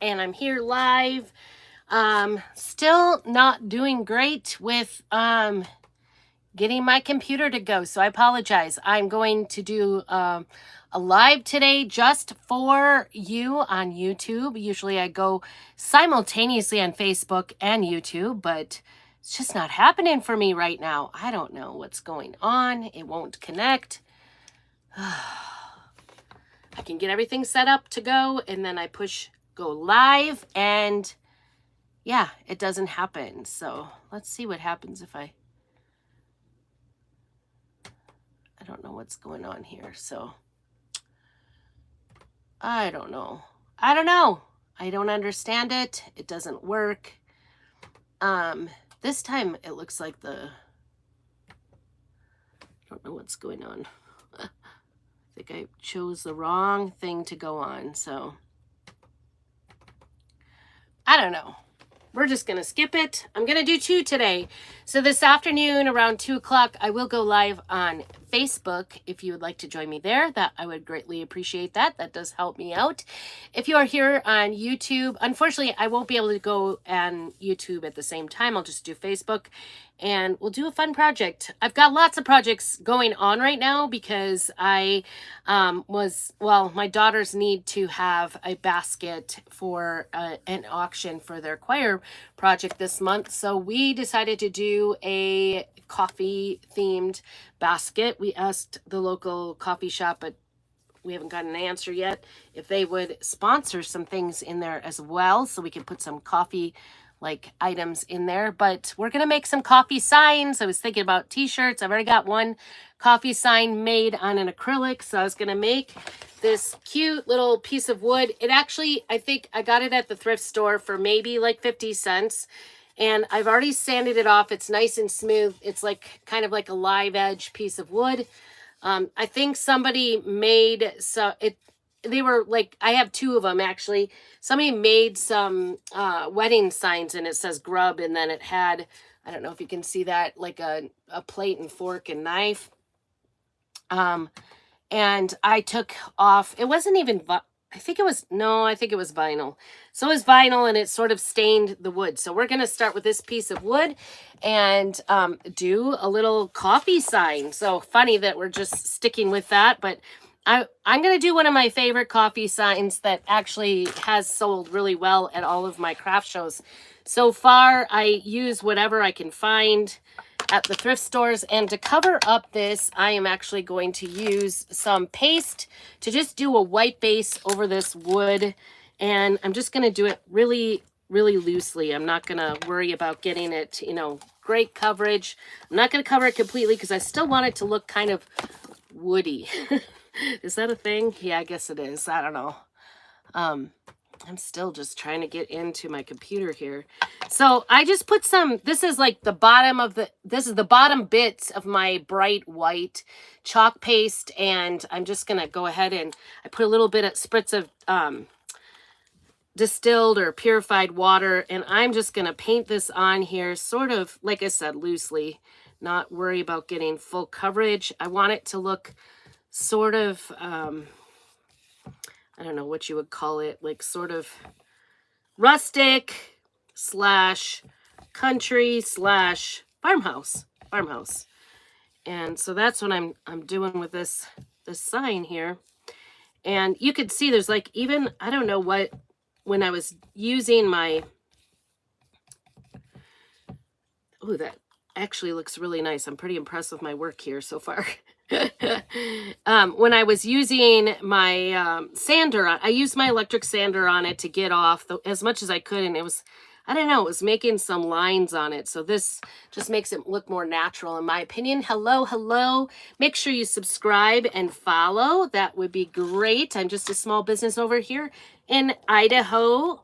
and I'm here live. Still not doing great with getting my computer to go, so I apologize. I'm going to do a live today just for you on YouTube. Usually I go simultaneously on Facebook and YouTube, but it's just not happening for me right now. I don't know what's going on. It won't connect. I can get everything set up to go, and then I push go live, and yeah, it doesn't happen. So let's see what happens if I don't know what's going on here. So I don't know. I don't understand it. It doesn't work. This time it looks like I don't know what's going on. I think I chose the wrong thing to go on, so I don't know. We're just going to skip it. I'm going to do 2 today. So this afternoon around 2 o'clock, I will go live on Facebook. If you would like to join me there, that I would greatly appreciate that. That does help me out. If you are here on YouTube, unfortunately, I won't be able to go on YouTube at the same time. I'll just do Facebook, and we'll do a fun project. I've got lots of projects going on right now because my daughters need to have a basket for an auction for their choir project this month. So we decided to do a coffee themed basket. We asked the local coffee shop, but we haven't gotten an answer yet, if they would sponsor some things in there as well, so we can put some coffee like items in there. But we're gonna make some coffee signs. I was thinking about t-shirts. I've already got one coffee sign made on an acrylic, so I was gonna make this cute little piece of wood. It actually, I think I got it at the thrift store for maybe like 50 cents. And I've already sanded it off. It's nice and smooth. It's like kind of like a live edge piece of wood. I think somebody made they were like, I have 2 of them actually. Somebody made some wedding signs, and it says grub, and then it had, I don't know if you can see that, like a plate and fork and knife. And I took off, it wasn't even, I think it was vinyl. So it was vinyl, and it sort of stained the wood. So we're going to start with this piece of wood and do a little coffee sign. So funny that we're just sticking with that, but I'm going to do one of my favorite coffee signs that actually has sold really well at all of my craft shows. So far, I use whatever I can find at the thrift stores. And to cover up this, I am actually going to use some paste to just do a white base over this wood. And I'm just going to do it really, really loosely. I'm not going to worry about getting it, great coverage. I'm not going to cover it completely because I still want it to look kind of woody. Is that a thing? Yeah, I guess it is. I don't know. I'm still just trying to get into my computer here. So I just put some, this is like the bottom bits of my bright white chalk paste. And I'm just going to go ahead and I put a little bit of spritz of distilled or purified water. And I'm just going to paint this on here, sort of, like I said, loosely, not worry about getting full coverage. I want it to look sort of, I don't know what you would call it, like sort of rustic / country / farmhouse. And so that's what I'm doing with this sign here. And you could see there's like, even, I don't know what, when I was using my, oh, that actually looks really nice. I'm pretty impressed with my work here so far. When I was using my sander, I used my electric sander on it to get off as much as I could, and it was, I don't know, it was making some lines on it. So this just makes it look more natural, in my opinion. Hello. Make sure you subscribe and follow. That would be great. I'm just a small business over here in Idaho.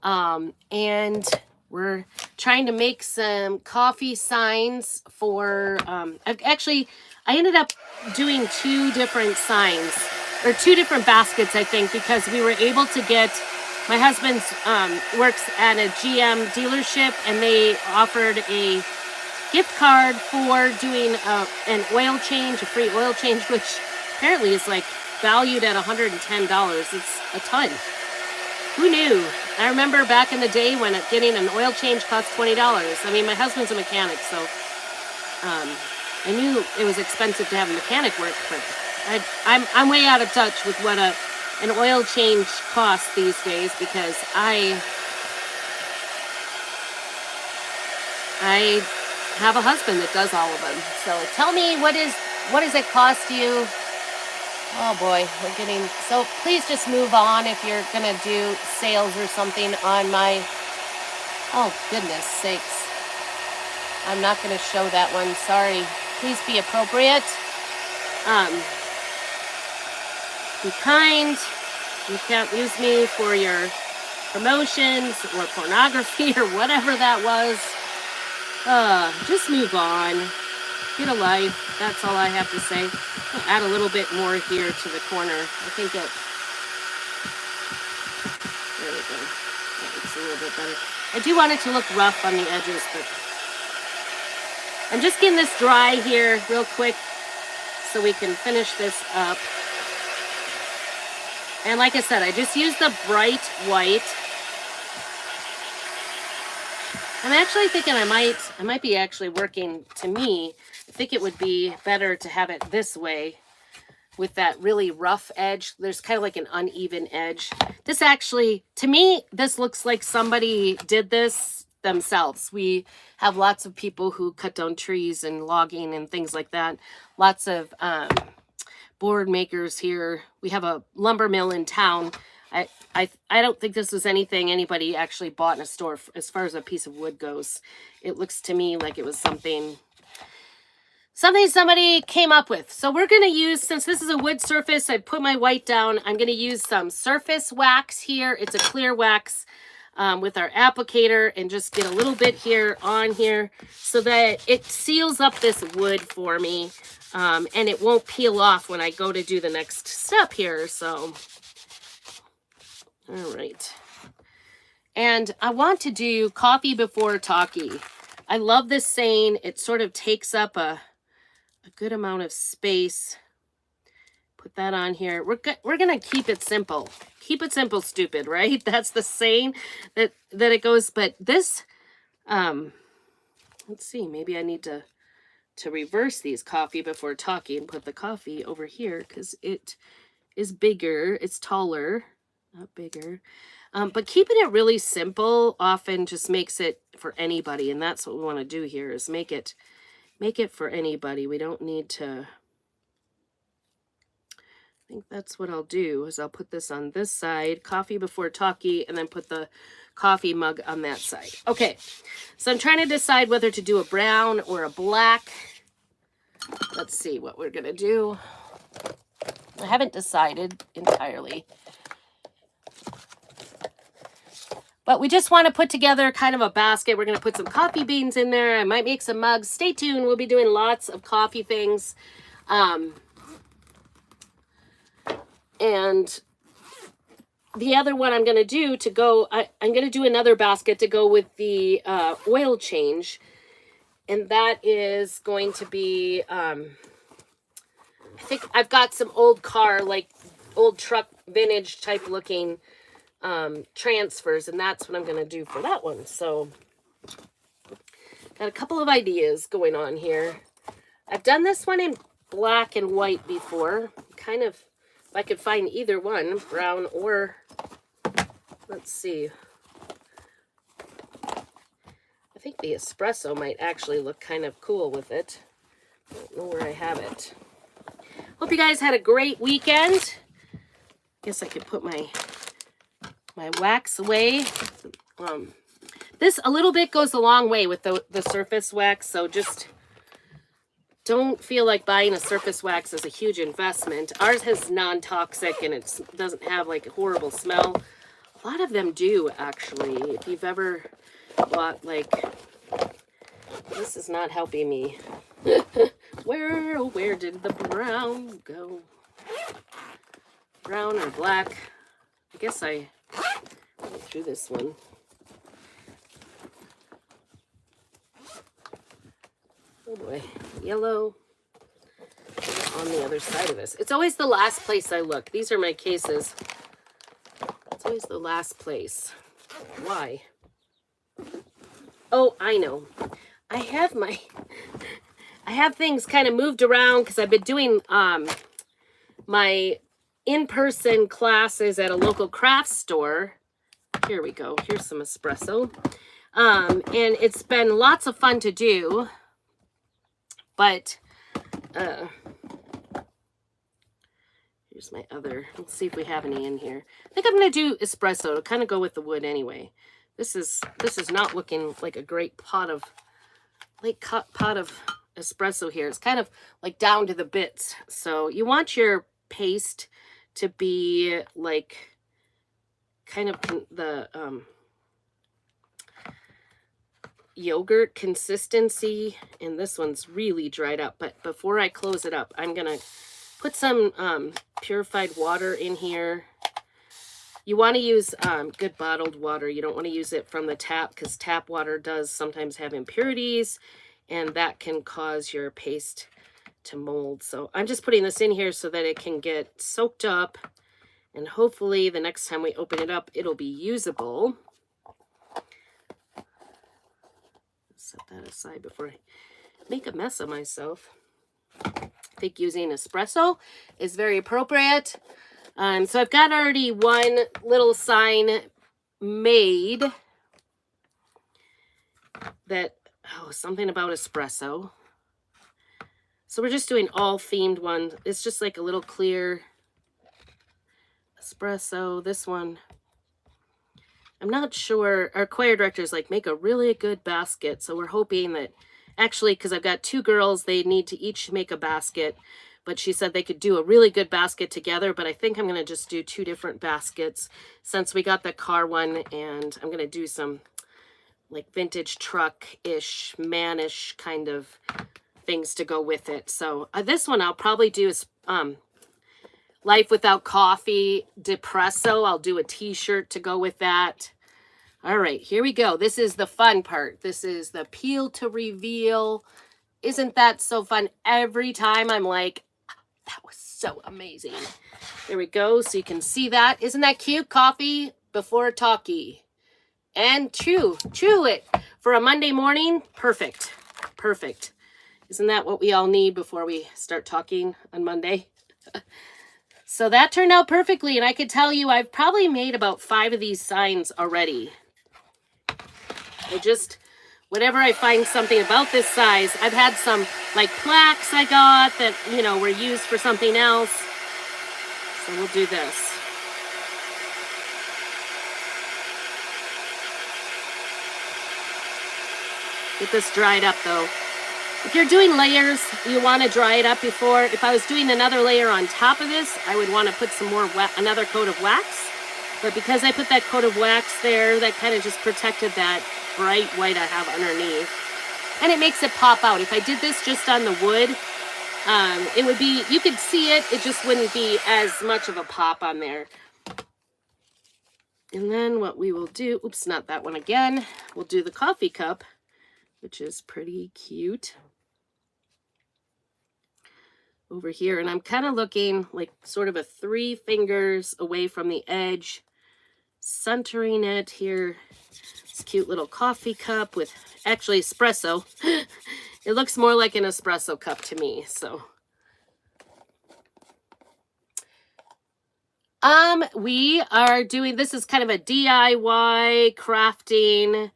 And we're trying to make some coffee signs for, I ended up doing 2 different signs, or 2 different baskets, I think, because we were able to get, my husband works at a GM dealership, and they offered a gift card for doing an oil change, a free oil change, which apparently is like valued at $110. It's a ton. Who knew? I remember back in the day when getting an oil change cost $20. I mean, my husband's a mechanic, so I knew it was expensive to have a mechanic work, but I'm way out of touch with what an oil change costs these days, because I have a husband that does all of them. So tell me, what does it cost you? Oh boy, we're getting, so please just move on if you're gonna do sales or something on my, oh goodness sakes. I'm not gonna show that one, sorry. Please be appropriate. Be kind. You can't use me for your promotions or pornography or whatever that was. Just move on. Get a life. That's all I have to say. I'll add a little bit more here to the corner. I think it, there we go. That looks a little bit better. I do want it to look rough on the edges, but I'm just getting this dry here real quick so we can finish this up. And like I said, I just used the bright white. I'm actually thinking I might be actually working, to me, I think it would be better to have it this way with that really rough edge. There's kind of like an uneven edge. This actually, to me, this looks like somebody did this themselves. We have lots of people who cut down trees and logging and things like that. Lots of board makers here. We have a lumber mill in town. I don't think this was anything anybody actually bought in a store as far as a piece of wood goes. It looks to me like it was something somebody came up with. So we're going to use, since this is a wood surface, I put my white down. I'm going to use some surface wax here. It's a clear wax with our applicator, and just get a little bit here on here so that it seals up this wood for me. And it won't peel off when I go to do the next step here. So, all right. And I want to do coffee before talkie. I love this saying. It sort of takes up a good amount of space. Put that on here. We're going to keep it simple. Keep it simple, stupid, right? That's the saying that it goes. But this, let's see, maybe I need to reverse these coffee before talkie and put the coffee over here because it is bigger. It's taller, not bigger. But keeping it really simple often just makes it for anybody. And that's what we want to do here, is make it for anybody. We don't need to, I think that's what I'll do, is I'll put this on this side, coffee before talkie, and then put the coffee mug on that side. Okay, so I'm trying to decide whether to do a brown or a black. Let's see what we're going to do. I haven't decided entirely. But we just want to put together kind of a basket. We're going to put some coffee beans in there. I might make some mugs. Stay tuned. We'll be doing lots of coffee things. And the other one I'm going to do to go, I'm going to do another basket to go with the oil change. And that is going to be, I think I've got some old car, like old truck vintage type looking transfers, and that's what I'm going to do for that one. So got a couple of ideas going on here. I've done this one in black and white before. Kind of, if I could find either one, brown or, let's see. I think the espresso might actually look kind of cool with it. I don't know where I have it. Hope you guys had a great weekend. Guess I could put my wax away. This a little bit goes a long way with the surface wax, so just don't feel like buying a surface wax is a huge investment. Ours has non-toxic and it doesn't have like a horrible smell. A lot of them do, actually. If you've ever bought, like, this is not helping me. Where did the brown go? Brown or black? I guess I went through this one. Oh boy, yellow on the other side of this. It's always the last place I look. These are my cases. It's always the last place. Why? Oh, I know. I have things kind of moved around because I've been doing my in-person classes at a local craft store. Here we go. Here's some espresso. And it's been lots of fun to do. But here's my other. Let's see if we have any in here. I think I'm going to do espresso to kind of go with the wood anyway. This is not looking like a great pot of espresso here. It's kind of like down to the bits. So you want your paste to be like kind of the yogurt consistency, and this one's really dried up. But before I close it up, I'm gonna put some purified water in here. You want to use good bottled water. You don't want to use it from the tap, because tap water does sometimes have impurities, and that can cause your paste to mold. So I'm just putting this in here so that it can get soaked up, and hopefully the next time we open it up, it'll be usable. Set that aside before I make a mess of myself. I think using espresso is very appropriate. So I've got already one little sign made that, something about espresso. So we're just doing all themed ones. It's just like a little clear espresso. This one, I'm not sure. Our choir directors like make a really good basket. So we're hoping that, actually, because I've got two girls, they need to each make a basket. But she said they could do a really good basket together. But I think I'm going to just do two different baskets since we got the car one. And I'm going to do some like vintage truck-ish, man-ish kind of things to go with it. So this one I'll probably do is Life Without Coffee Depresso. I'll do a t-shirt to go with that. All right, here we go. This is the fun part. This is the peel to reveal. Isn't that so fun? Every time I'm like, that was so amazing. There we go. So you can see that. Isn't that cute? Coffee before talkie. And chew it for a Monday morning. Perfect. Perfect. Isn't that what we all need before we start talking on Monday? So that turned out perfectly. And I could tell you I've probably made about 5 of these signs already. Whenever I find something about this size, I've had some like plaques I got that, were used for something else. So we'll do this. Get this dried up though. If you're doing layers, you want to dry it up before. If I was doing another layer on top of this, I would want to put some more another coat of wax. But because I put that coat of wax there, that kind of just protected that bright white I have underneath. And it makes it pop out. If I did this just on the wood, it would be, you could see it, it just wouldn't be as much of a pop on there. And then what we will do, oops, not that one again. We'll do the coffee cup, which is pretty cute. Over here, and I'm kind of looking like sort of a 3 fingers away from the edge, centering it here. This cute little coffee cup with actually espresso. It looks more like an espresso cup to me. So we are doing, this is kind of a DIY crafting,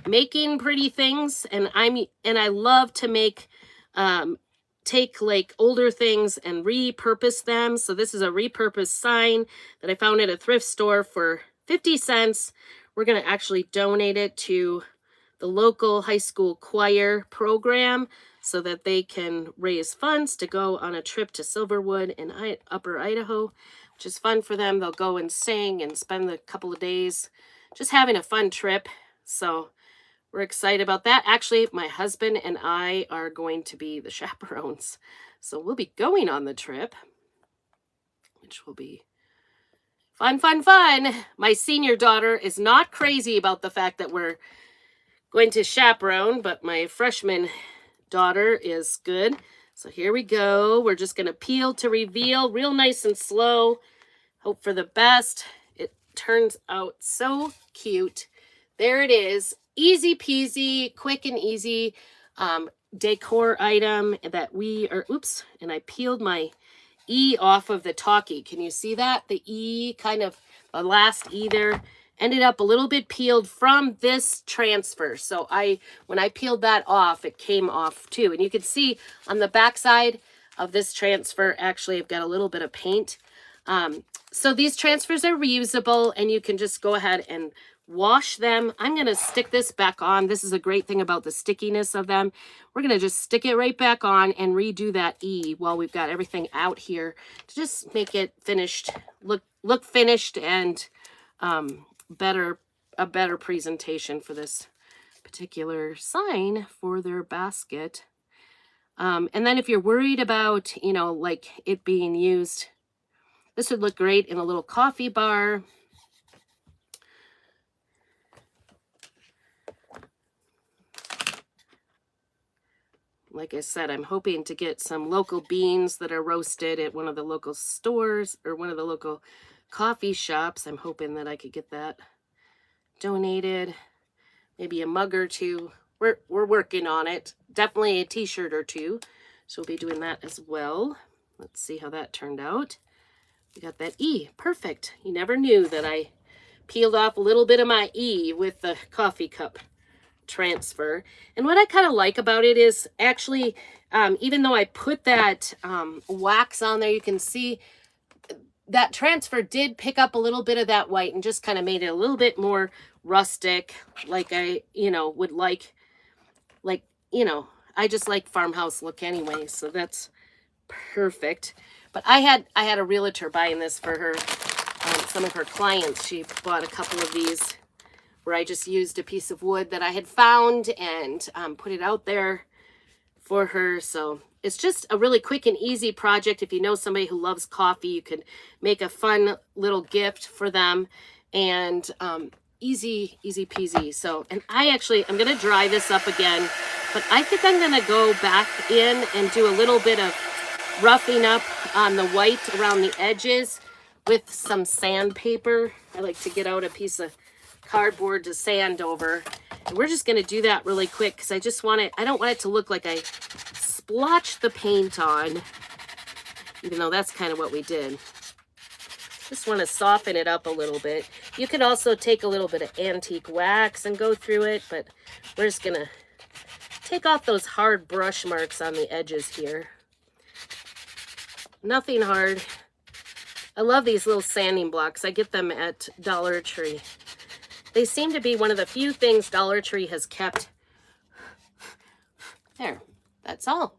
making pretty things, and I love to make take like older things and repurpose them. So this is a repurpose sign that I found at a thrift store for 50 cents. We're going to actually donate it to the local high school choir program so that they can raise funds to go on a trip to Silverwood in Upper Idaho, which is fun for them. They'll go and sing and spend a couple of days just having a fun trip. So we're excited about that. Actually, my husband and I are going to be the chaperones. So we'll be going on the trip, which will be fun, fun, fun. My senior daughter is not crazy about the fact that we're going to chaperone, but my freshman daughter is good. So here we go. We're just going to peel to reveal real nice and slow. Hope for the best. turns out so cute. There it is. Easy peasy, quick and easy decor item that we are, oops, and I peeled my E off of the Talkie. Can you see that? The E kind of, the last E there ended up a little bit peeled from this transfer. So when I peeled that off, it came off too. And you can see on the back side of this transfer, actually I've got a little bit of paint. So these transfers are reusable and you can just go ahead and wash them. I'm going to stick this back on. This is a great thing about the stickiness of them. We're going to just stick it right back on and redo that E while we've got everything out here to just make it finished, look finished and a better presentation for this particular sign for their basket. And then if you're worried about, you know, like it being used, this would look great in a little coffee bar. Like I said, I'm hoping to get some local beans that are roasted at one of the local stores or one of the local coffee shops. I'm hoping that I could get that donated, maybe a mug or two. We're working on it. Definitely a t-shirt or two. So we'll be doing that as well. Let's see how that turned out. We got that E. Perfect. You never knew that I peeled off a little bit of my E with the coffee cup transfer. And what I kind of like about it is actually, even though I put that wax on there, you can see that transfer did pick up a little bit of that white and just kind of made it a little bit more rustic, like I, you know, would like, you know, I just like farmhouse look anyway, so that's perfect. But I had a realtor buying this for her, some of her clients. She bought a couple of these where I just used a piece of wood that I had found and put it out there for her. So it's just a really quick and easy project. If you know somebody who loves coffee, you could make a fun little gift for them, and easy peasy. So, and I'm going to dry this up again, but I think I'm going to go back in and do a little bit of roughing up on the white around the edges with some sandpaper. I like to get out a piece of cardboard to sand over, and we're just going to do that really quick because I don't want it to look like I splotched the paint on, even though that's kind of what we did. Just want to soften it up a little bit. You could also take a little bit of antique wax and go through it, but we're just going to take off those hard brush marks on the edges here. Nothing hard. I love these little sanding blocks. I get them at Dollar Tree. They seem to be one of the few things Dollar Tree has kept. There, that's all.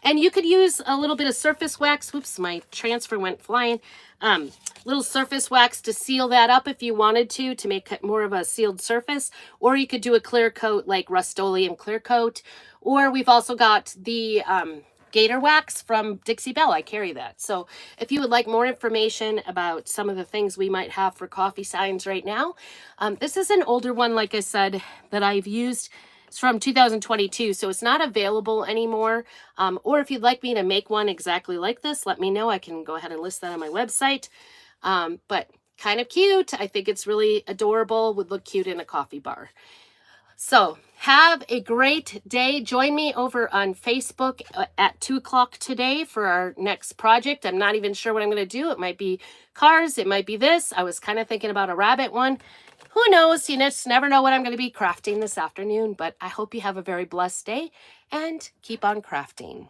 And you could use a little bit of surface wax. Whoops, my transfer went flying. Little surface wax to seal that up if you wanted to make it more of a sealed surface. Or you could do a clear coat like Rust-Oleum clear coat. Or we've also got the Gator wax from Dixie Belle. I carry that. So if you would like more information about some of the things we might have for coffee signs right now, this is an older one, like I said, that I've used. It's from 2022, so it's not available anymore. Or if you'd like me to make one exactly like this, let me know. I can go ahead and list that on my website. But kind of cute. I think it's really adorable. Would look cute in a coffee bar. So have a great day. Join me over on Facebook at 2 o'clock today for our next project. I'm not even sure what I'm going to do. It might be cars. It might be this. I was kind of thinking about a rabbit one. Who knows? You just never know what I'm going to be crafting this afternoon. But I hope you have a very blessed day and keep on crafting.